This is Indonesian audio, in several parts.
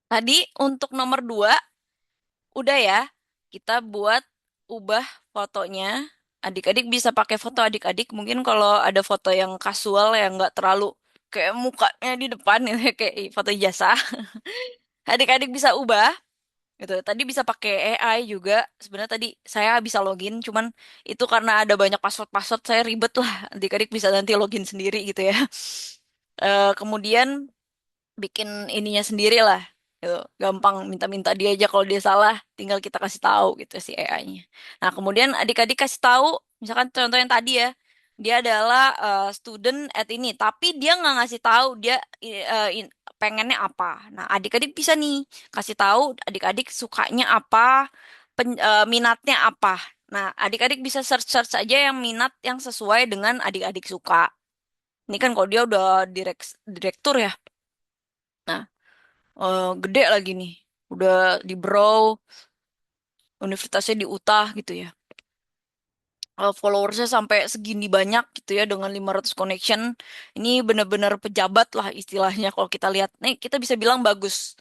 Tadi untuk nomor 2, udah ya. Kita buat ubah fotonya. Adik-adik bisa pakai foto adik-adik. Mungkin kalau ada foto yang kasual yang nggak terlalu kayak mukanya di depan ya, kayak foto jasa. Adik-adik bisa ubah gitu. Tadi bisa pakai AI juga. Sebenarnya tadi saya bisa login, cuman itu karena ada banyak password-password saya ribet lah. Adik-adik bisa nanti login sendiri gitu ya. Kemudian bikin ininya sendiri lah. Gitu. Gampang minta-minta dia aja kalau dia salah, tinggal kita kasih tahu gitu si AI-nya. Nah, kemudian adik-adik kasih tahu, misalkan contoh yang tadi ya, dia adalah student at ini, tapi dia nggak ngasih tahu dia pengennya apa. Nah, adik-adik bisa nih kasih tahu adik-adik sukanya apa, minatnya apa. Nah, adik-adik bisa search-search aja yang minat yang sesuai dengan adik-adik suka. Ini kan kalau dia udah direktur ya. Nah, gede lagi nih. Udah di Brow, universitasnya di Utah gitu ya. Followersnya sampai segini banyak gitu ya dengan 500 connection. Ini benar-benar pejabat lah istilahnya kalau kita lihat. Nih, kita bisa bilang bagus.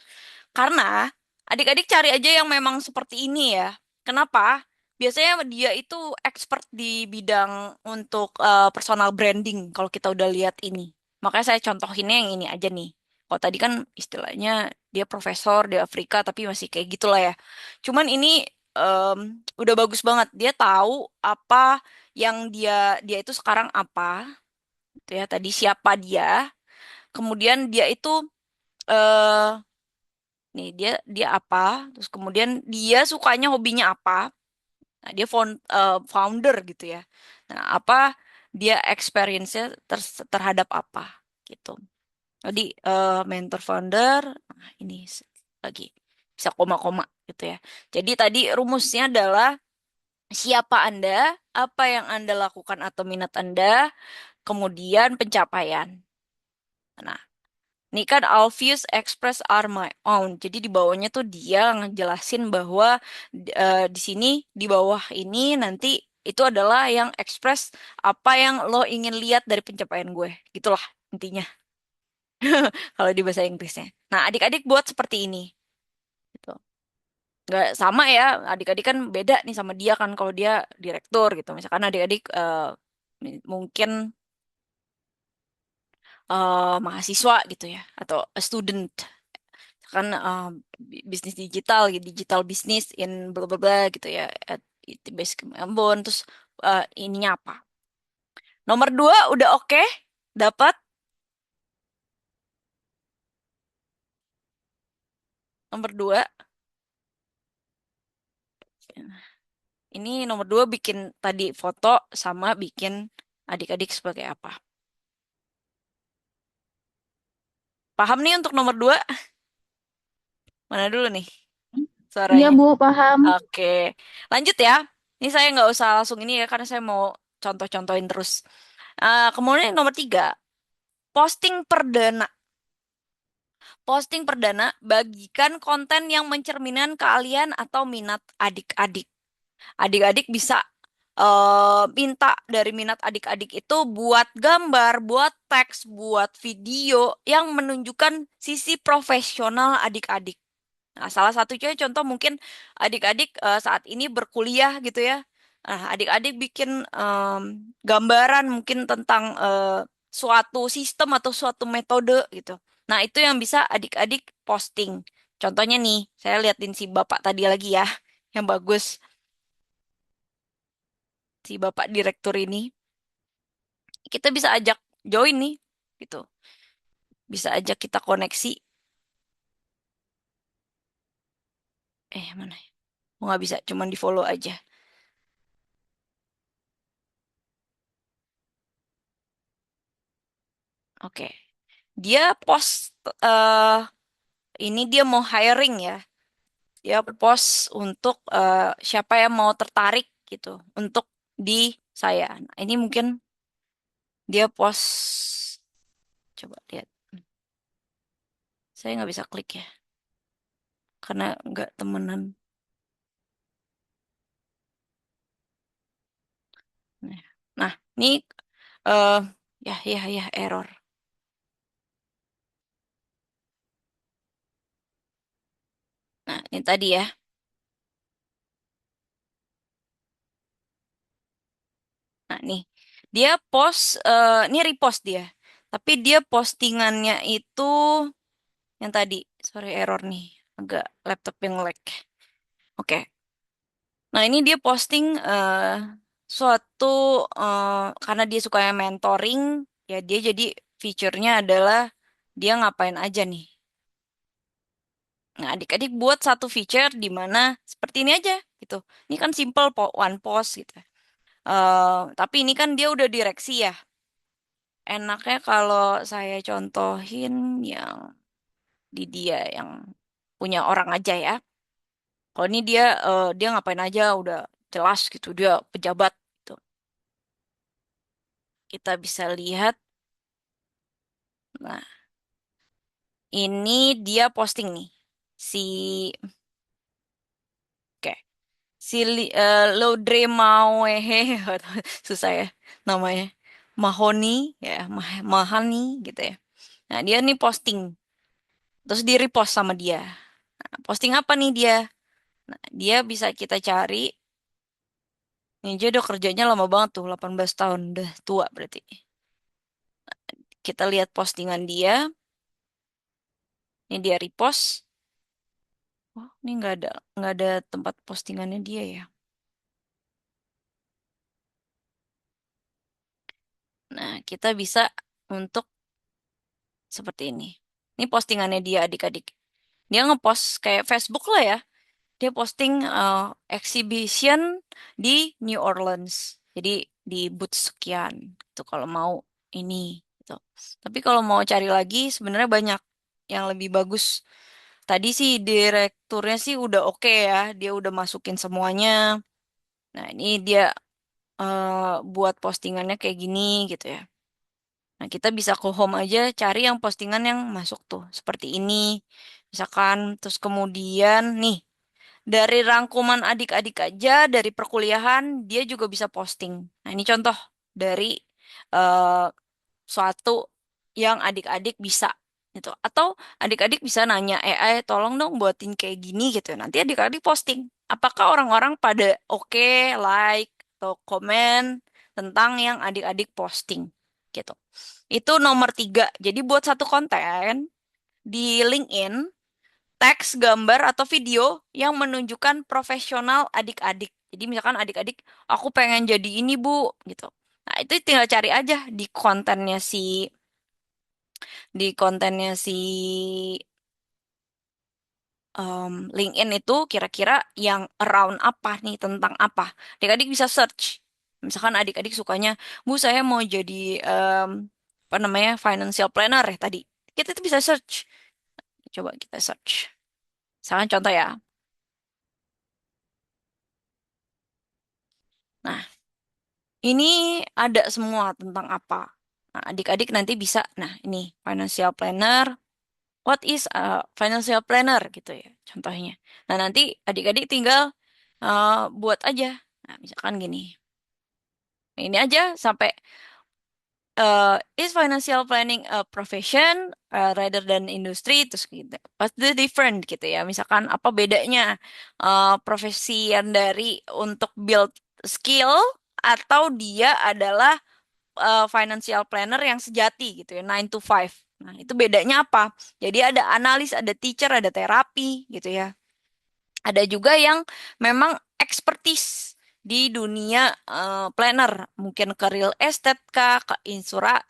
Karena adik-adik cari aja yang memang seperti ini ya. Kenapa? Biasanya dia itu expert di bidang untuk personal branding kalau kita udah lihat ini. Makanya saya contohinnya yang ini aja nih. Kalau tadi kan istilahnya dia profesor di Afrika tapi masih kayak gitulah ya. Cuman ini em, udah bagus banget. Dia tahu apa yang dia itu sekarang apa, gitu ya. Tadi siapa dia. Kemudian dia itu eh nih dia apa, terus kemudian dia sukanya hobinya apa. Nah, dia founder gitu ya. Nah, apa dia experience-nya terhadap apa gitu. Jadi mentor founder, nah ini lagi bisa koma-koma gitu ya. Jadi tadi rumusnya adalah siapa Anda, apa yang Anda lakukan atau minat Anda, kemudian pencapaian. Nah, ini kan Alvius Express are my own. Jadi di bawahnya tuh dia ngejelasin bahwa di sini di bawah ini nanti itu adalah yang express apa yang lo ingin lihat dari pencapaian gue. Gitulah intinya kalau di bahasa Inggrisnya. Nah, adik-adik buat seperti ini gitu. Nggak sama ya, adik-adik kan beda nih sama dia kan kalau dia direktur gitu. Misalkan adik-adik mungkin mahasiswa gitu ya atau a student kan bisnis digital gitu, digital bisnis in bla bla bla gitu ya itu basic Ambon terus ininya apa nomor 2 udah oke dapat nomor 2 ini nomor 2 bikin tadi foto sama bikin adik-adik sebagai apa paham nih untuk nomor 2 mana dulu nih Iya, suaranya Bu, paham. oke lanjut ya ini saya nggak usah langsung ini ya karena saya mau contoh-contohin terus. Kemudian nomor 3 posting perdana. Posting perdana, bagikan konten yang mencerminkan keahlian atau minat adik-adik. Adik-adik bisa minta dari minat adik-adik itu buat gambar, buat teks, buat video yang menunjukkan sisi profesional adik-adik. Nah, salah satunya contoh mungkin adik-adik saat ini berkuliah gitu ya. Nah, adik-adik bikin gambaran mungkin tentang suatu sistem atau suatu metode gitu. Nah, itu yang bisa adik-adik posting. Contohnya nih, saya liatin si bapak tadi lagi ya, yang bagus. Si bapak direktur ini, kita bisa ajak join nih, gitu. Bisa ajak kita koneksi. Mana ya? Oh, nggak bisa, cuman di follow aja. Oke. Dia post eh ini dia mau hiring ya. Dia post untuk siapa yang mau tertarik gitu untuk di saya. Nah, ini mungkin dia post coba lihat. Saya nggak bisa klik ya karena nggak temenan. Nah, nah, ini eh ya, error. Nah, ini tadi ya. Nah, nih. Dia post, ini repost dia. Tapi dia postingannya itu yang tadi. Sorry, error nih. Agak laptop yang lag. Oke. Nah, ini dia posting suatu, karena dia suka mentoring, ya dia jadi feature-nya adalah dia ngapain aja nih. Nah, adik-adik buat satu feature di mana seperti ini aja gitu. Ini kan simple one post gitu. Tapi ini kan dia udah direksi ya. Enaknya kalau saya contohin yang di dia yang punya orang aja ya. Kalau ini dia ngapain aja udah jelas gitu. Dia pejabat gitu. Kita bisa lihat. Nah, ini dia posting nih. Si, oke. Si Laudre Mawehe, susah ya namanya. Mahoni, ya, Mahani gitu ya. Nah, dia nih posting. Terus di repost sama dia. Nah, posting apa nih dia? Nah, dia bisa kita cari. Ini aja udah kerjanya lama banget tuh, 18 tahun. Udah tua berarti. Kita lihat postingan dia. Ini dia repost. Oh, ini nggak ada tempat postingannya dia ya. Nah, kita bisa untuk seperti ini. Ini postingannya dia adik-adik. Dia ngepost kayak Facebook lah ya. Dia posting exhibition di New Orleans. Jadi di booth sekian. Itu kalau mau ini gitu. Tapi kalau mau cari lagi sebenarnya banyak yang lebih bagus. Tadi sih direkturnya sih udah oke ya. Dia udah masukin semuanya. Nah, ini dia buat postingannya kayak gini gitu ya. Nah, kita bisa ke home aja cari yang postingan yang masuk tuh. Seperti ini. Misalkan, terus kemudian nih, dari rangkuman adik-adik aja, dari perkuliahan, dia juga bisa posting. Nah, ini contoh dari eh, suatu yang adik-adik bisa. Gitu. Atau adik-adik bisa nanya AI, tolong dong buatin kayak gini gitu. Nanti adik-adik posting. Apakah orang-orang pada oke, like, atau komen tentang yang adik-adik posting gitu. Itu nomor 3. Jadi buat satu konten di LinkedIn, teks, gambar, atau video yang menunjukkan profesional adik-adik. Jadi misalkan adik-adik, aku pengen jadi ini Bu, gitu. Nah itu tinggal cari aja di kontennya si LinkedIn itu kira-kira yang around apa nih, tentang apa. Adik-adik bisa search. Misalkan adik-adik sukanya, Bu saya mau jadi em, apa namanya financial planner ya tadi. Kita itu bisa search. Coba kita search. Misalkan contoh ya. Nah, ini ada semua tentang apa. Nah, adik-adik nanti bisa, nah ini financial planner. What is a financial planner gitu ya contohnya. Nah, nanti adik-adik tinggal buat aja. Nah, misalkan gini. Ini aja sampai is financial planning a profession rather than industry terus gitu. What's the different gitu ya. Misalkan apa bedanya profesi yang dari untuk build skill atau dia adalah financial planner yang sejati gitu ya, 9 to 5. Nah, itu bedanya apa? Jadi ada analis, ada teacher, ada terapi gitu ya. Ada juga yang memang expertise di dunia planner, mungkin ke real estate kah, ke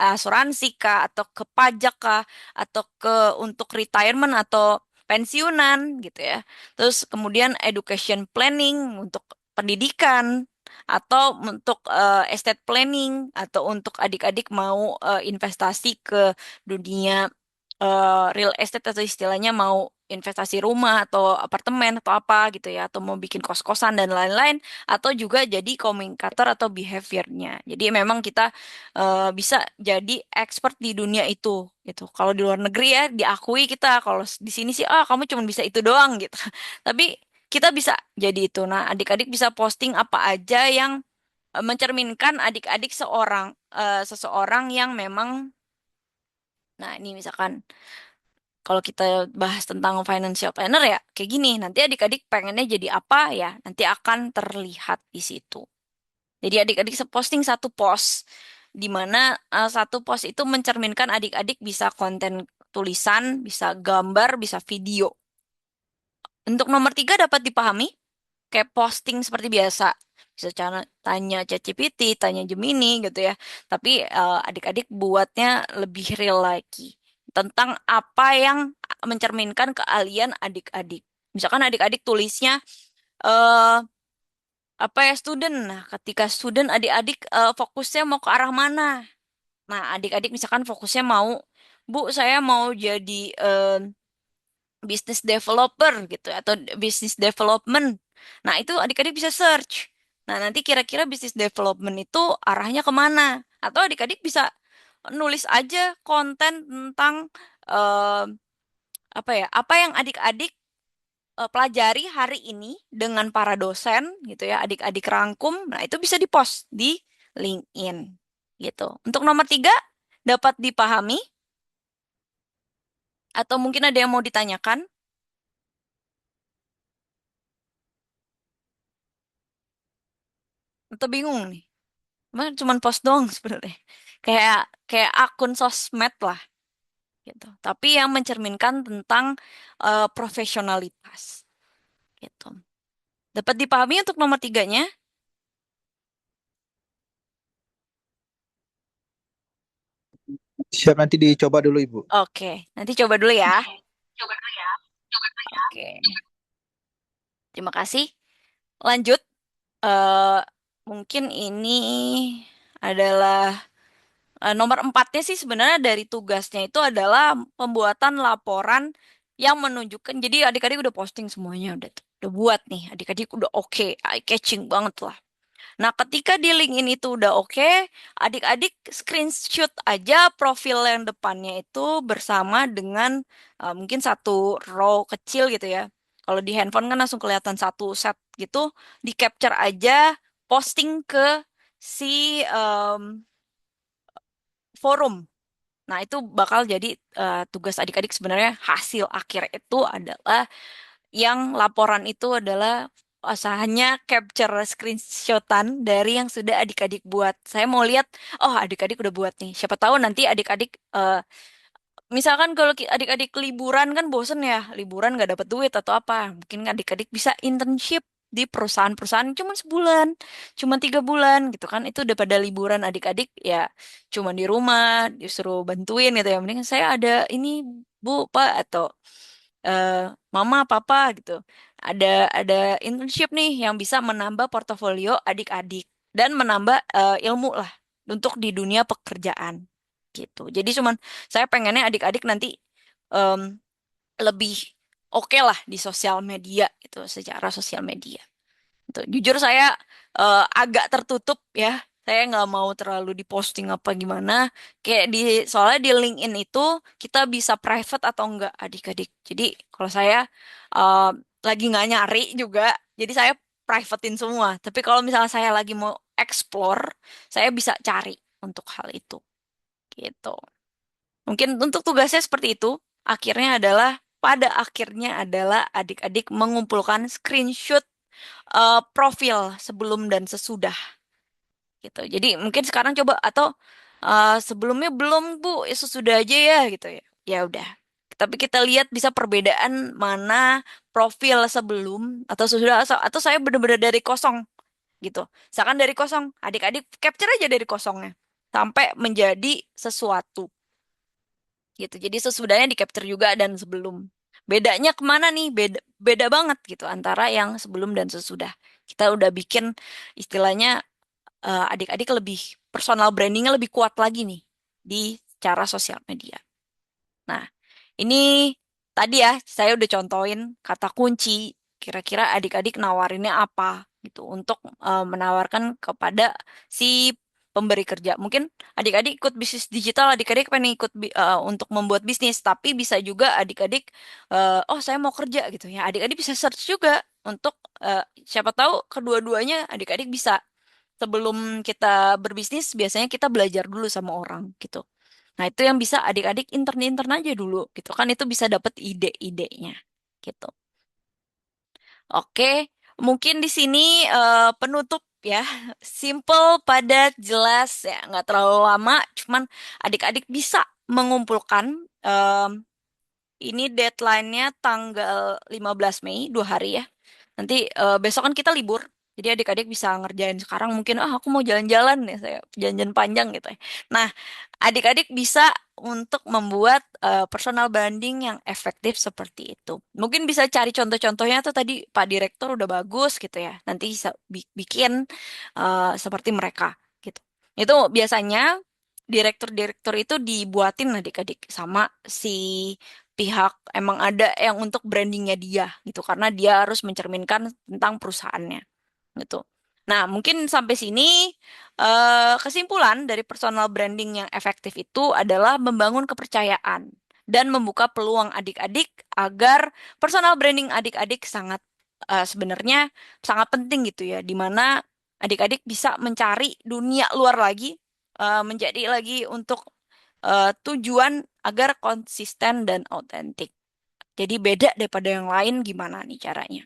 asuransi kah, atau ke pajak kah, atau ke untuk retirement atau pensiunan gitu ya. Terus kemudian education planning untuk pendidikan atau untuk estate planning atau untuk adik-adik mau investasi ke dunia real estate atau istilahnya mau investasi rumah atau apartemen atau apa gitu ya atau mau bikin kos-kosan dan lain-lain atau juga jadi komunikator atau behaviornya. Jadi memang kita bisa jadi expert di dunia itu gitu. Kalau di luar negeri ya diakui kita, kalau di sini sih kamu cuma bisa itu doang gitu. Tapi kita bisa jadi itu. Nah, adik-adik bisa posting apa aja yang mencerminkan adik-adik seseorang yang memang, nah ini misalkan kalau kita bahas tentang financial planner ya kayak gini. Nanti adik-adik pengennya jadi apa ya, nanti akan terlihat di situ. Jadi adik-adik posting satu post di mana satu post itu mencerminkan adik-adik bisa konten tulisan, bisa gambar, bisa video. Untuk nomor tiga dapat dipahami kayak posting seperti biasa. Bisa tanya ChatGPT, tanya Gemini gitu ya. Tapi adik-adik buatnya lebih real lagi tentang apa yang mencerminkan keahlian adik-adik. Misalkan adik-adik tulisnya eh apa ya student. Nah, ketika student adik-adik fokusnya mau ke arah mana? Nah, adik-adik misalkan fokusnya mau, Bu, saya mau jadi bisnis developer gitu atau bisnis development. Nah, itu adik-adik bisa search. Nah, nanti kira-kira bisnis development itu arahnya kemana? Atau adik-adik bisa nulis aja konten tentang eh, apa ya? Apa yang adik-adik pelajari hari ini dengan para dosen gitu ya. Adik-adik rangkum. Nah, itu bisa dipost di LinkedIn gitu. Untuk nomor tiga dapat dipahami atau mungkin ada yang mau ditanyakan atau bingung nih. Cuman post doang sebenarnya. Kayak kayak akun sosmed lah gitu. Tapi yang mencerminkan tentang profesionalitas gitu. Dapat dipahami untuk nomor tiganya? Siap, nanti dicoba dulu Ibu. Oke, nanti coba dulu ya. Oke, terima kasih. Lanjut. eh Mungkin ini adalah nomor empatnya sih sebenarnya dari tugasnya itu adalah pembuatan laporan yang menunjukkan. Jadi adik-adik udah posting semuanya, udah buat nih, adik-adik udah oke, eye catching banget lah. Nah, ketika di LinkedIn itu udah oke, adik-adik screenshot aja profil yang depannya itu bersama dengan mungkin satu row kecil gitu ya. Kalau di handphone kan langsung kelihatan satu set gitu, di capture aja, posting ke si forum. Nah, itu bakal jadi tugas adik-adik sebenarnya hasil akhir itu adalah yang laporan itu adalah hanya capture screenshotan dari yang sudah adik-adik buat. Saya mau lihat, oh adik-adik udah buat nih. Siapa tahu nanti adik-adik misalkan kalau adik-adik liburan kan bosen ya, liburan nggak dapat duit atau apa. Mungkin adik-adik bisa internship di perusahaan-perusahaan cuma sebulan, cuma 3 bulan gitu kan. Itu udah pada liburan adik-adik ya cuma di rumah disuruh bantuin gitu ya. Mending saya ada ini Bu, Pak atau eh, Mama, Papa gitu. Ada ada internship nih yang bisa menambah portofolio adik-adik dan menambah ilmu lah untuk di dunia pekerjaan gitu. Jadi cuman saya pengennya adik-adik nanti em, lebih oke lah di sosial media gitu, secara sosial media. Gitu. Jujur saya agak tertutup ya. Saya nggak mau terlalu diposting apa gimana. Kayak soalnya di LinkedIn itu kita bisa private atau enggak adik-adik. Jadi kalau saya eh, lagi nggak nyari juga, jadi saya privatein semua. Tapi kalau misalnya saya lagi mau explore, saya bisa cari untuk hal itu. Gitu. Mungkin untuk tugasnya seperti itu. Pada akhirnya adalah adik-adik mengumpulkan screenshot profil sebelum dan sesudah gitu. Jadi mungkin sekarang coba atau sebelumnya belum Bu, ya sesudah aja ya gitu ya. Ya udah. Tapi kita lihat bisa perbedaan mana profil sebelum atau sesudah atau saya benar-benar dari kosong gitu. Misalkan dari kosong, adik-adik capture aja dari kosongnya sampai menjadi sesuatu gitu. Jadi sesudahnya di capture juga dan sebelum. Bedanya kemana nih? Beda, beda banget gitu antara yang sebelum dan sesudah. Kita udah bikin istilahnya adik-adik lebih personal brandingnya lebih kuat lagi nih di cara sosial media. Nah, ini tadi ya saya udah contohin kata kunci. Kira-kira adik-adik nawarinnya apa gitu untuk menawarkan kepada si pemberi kerja. Mungkin adik-adik ikut bisnis digital, adik-adik pengen ikut untuk membuat bisnis, tapi bisa juga adik-adik oh saya mau kerja gitu ya. Adik-adik bisa search juga untuk siapa tahu kedua-duanya adik-adik bisa sebelum kita berbisnis biasanya kita belajar dulu sama orang gitu. Nah, itu yang bisa adik-adik intern-intern aja dulu gitu kan, itu bisa dapet ide-idenya gitu. Oke, mungkin di sini penutup ya. Simple, padat, jelas ya, nggak terlalu lama. Cuman adik-adik bisa mengumpulkan. Ini deadline-nya tanggal 15 Mei, 2 hari ya. Nanti besok kan kita libur. Jadi adik-adik bisa ngerjain sekarang mungkin, aku mau jalan-jalan ya, saya jalan-jalan panjang gitu ya. Nah, adik-adik bisa untuk membuat personal branding yang efektif seperti itu. Mungkin bisa cari contoh-contohnya tuh tadi Pak Direktur udah bagus gitu ya. Nanti bisa bikin seperti mereka gitu. Itu biasanya direktur-direktur itu dibuatin adik-adik sama si pihak, emang ada yang untuk brandingnya dia gitu karena dia harus mencerminkan tentang perusahaannya gitu. Nah, mungkin sampai sini kesimpulan dari personal branding yang efektif itu adalah membangun kepercayaan dan membuka peluang adik-adik agar personal branding adik-adik sangat sebenarnya sangat penting gitu ya, di mana adik-adik bisa mencari dunia luar lagi, menjadi lagi untuk tujuan agar konsisten dan autentik. Jadi beda daripada yang lain gimana nih caranya?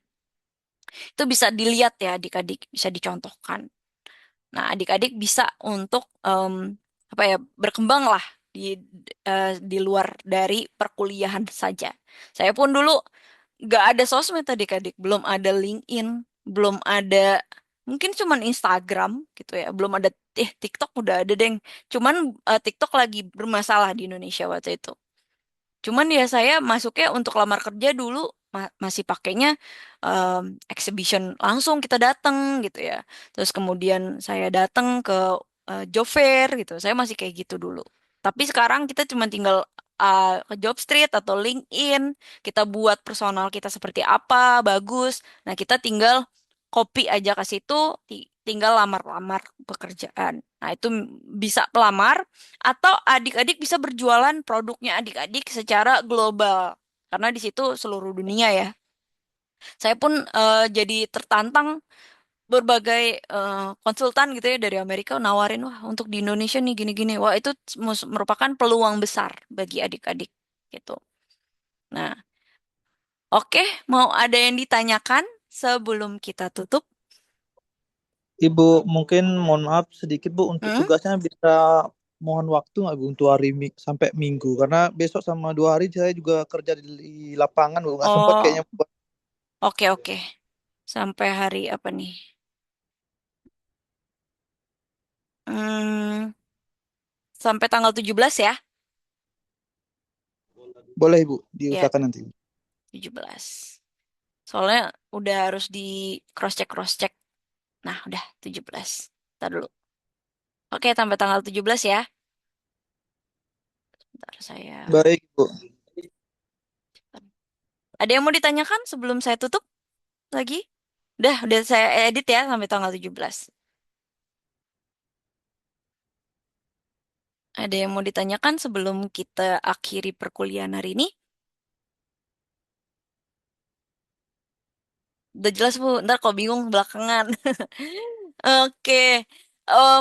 Itu bisa dilihat ya adik-adik, bisa dicontohkan. Nah, adik-adik bisa untuk apa ya, berkembang lah di luar dari perkuliahan saja. Saya pun dulu nggak ada sosmed adik-adik, belum ada LinkedIn, belum ada, mungkin cuman Instagram gitu ya, belum ada, TikTok udah ada deng. Cuman TikTok lagi bermasalah di Indonesia waktu itu. Cuman ya saya masuknya untuk lamar kerja dulu masih pakainya exhibition, langsung kita datang gitu ya. Terus kemudian saya datang ke job fair gitu. Saya masih kayak gitu dulu. Tapi sekarang kita cuma tinggal ke Jobstreet atau LinkedIn, kita buat personal kita seperti apa, bagus. Nah, kita tinggal copy aja ke situ, tinggal lamar-lamar pekerjaan. Nah, itu bisa pelamar atau adik-adik bisa berjualan produknya adik-adik secara global. Karena di situ seluruh dunia ya. Saya pun jadi tertantang berbagai konsultan gitu ya dari Amerika nawarin, wah untuk di Indonesia nih gini-gini. Wah, itu merupakan peluang besar bagi adik-adik gitu. Nah, oke, mau ada yang ditanyakan sebelum kita tutup? Ibu, mungkin mohon maaf sedikit Bu untuk Hmm? tugasnya bisa mohon waktu nggak Bu untuk hari sampai Minggu karena besok sama 2 hari saya juga kerja di lapangan Bu nggak sempat Oh, kayaknya buat. oke oke. Sampai hari apa nih? Hmm, sampai tanggal 17 ya? Boleh Bu Ya, diusahakan nanti. 17. Soalnya udah harus di cross check. Nah, udah 17. Ntar dulu. Oke, sampai tanggal 17 ya. Ntar saya. Baik Bu. Ada yang mau ditanyakan sebelum saya tutup lagi? Udah saya edit ya sampai tanggal 17. Ada yang mau ditanyakan sebelum kita akhiri perkuliahan hari ini? Udah jelas, Bu. Ntar kok bingung belakangan. Oke.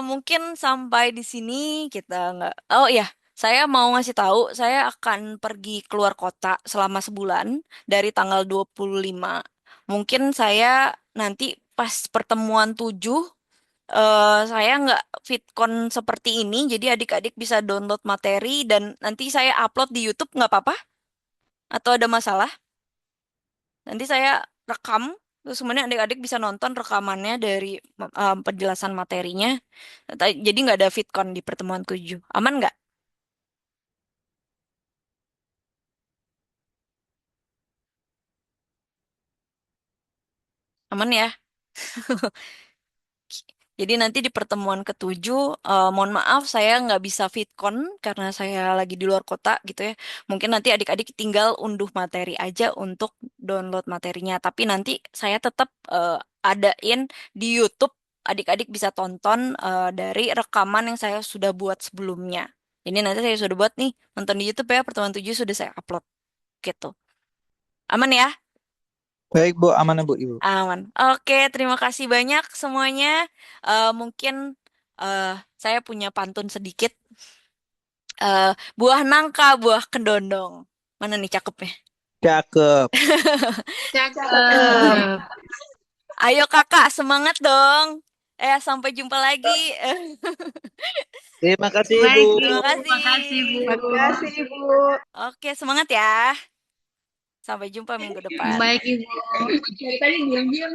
Mungkin sampai di sini kita nggak. Oh iya, saya mau ngasih tahu, saya akan pergi keluar kota selama sebulan dari tanggal 25. Mungkin saya nanti pas pertemuan 7, saya nggak fitcon seperti ini, jadi adik-adik bisa download materi dan nanti saya upload di YouTube nggak apa-apa? Atau ada masalah? Nanti saya rekam, terus kemudian adik-adik bisa nonton rekamannya dari penjelasan materinya. Jadi nggak ada fitcon di pertemuan 7. Aman nggak? Aman ya? Jadi nanti di pertemuan ketujuh, mohon maaf saya nggak bisa fitcon karena saya lagi di luar kota gitu ya. Mungkin nanti adik-adik tinggal unduh materi aja untuk download materinya. Tapi nanti saya tetap adain di YouTube. Adik-adik bisa tonton dari rekaman yang saya sudah buat sebelumnya. Ini nanti saya sudah buat nih, nonton di YouTube ya, pertemuan 7 sudah saya upload gitu. Aman ya? Baik Bu, aman ya Bu Ibu. Aman. Oke, terima kasih banyak semuanya. Mungkin eh, saya punya pantun sedikit. Buah nangka, buah kedondong. Mana nih cakepnya? Cakep. Eh, Cakep. Ayo kakak, semangat dong. Sampai jumpa lagi. Terima kasih, Ibu. Baik, Terima Ibu. Makasih, kasih. Bu. Makasih, Ibu. Oke, semangat ya. Sampai jumpa minggu depan. Baik, Ibu. Dari tadi diam-diam.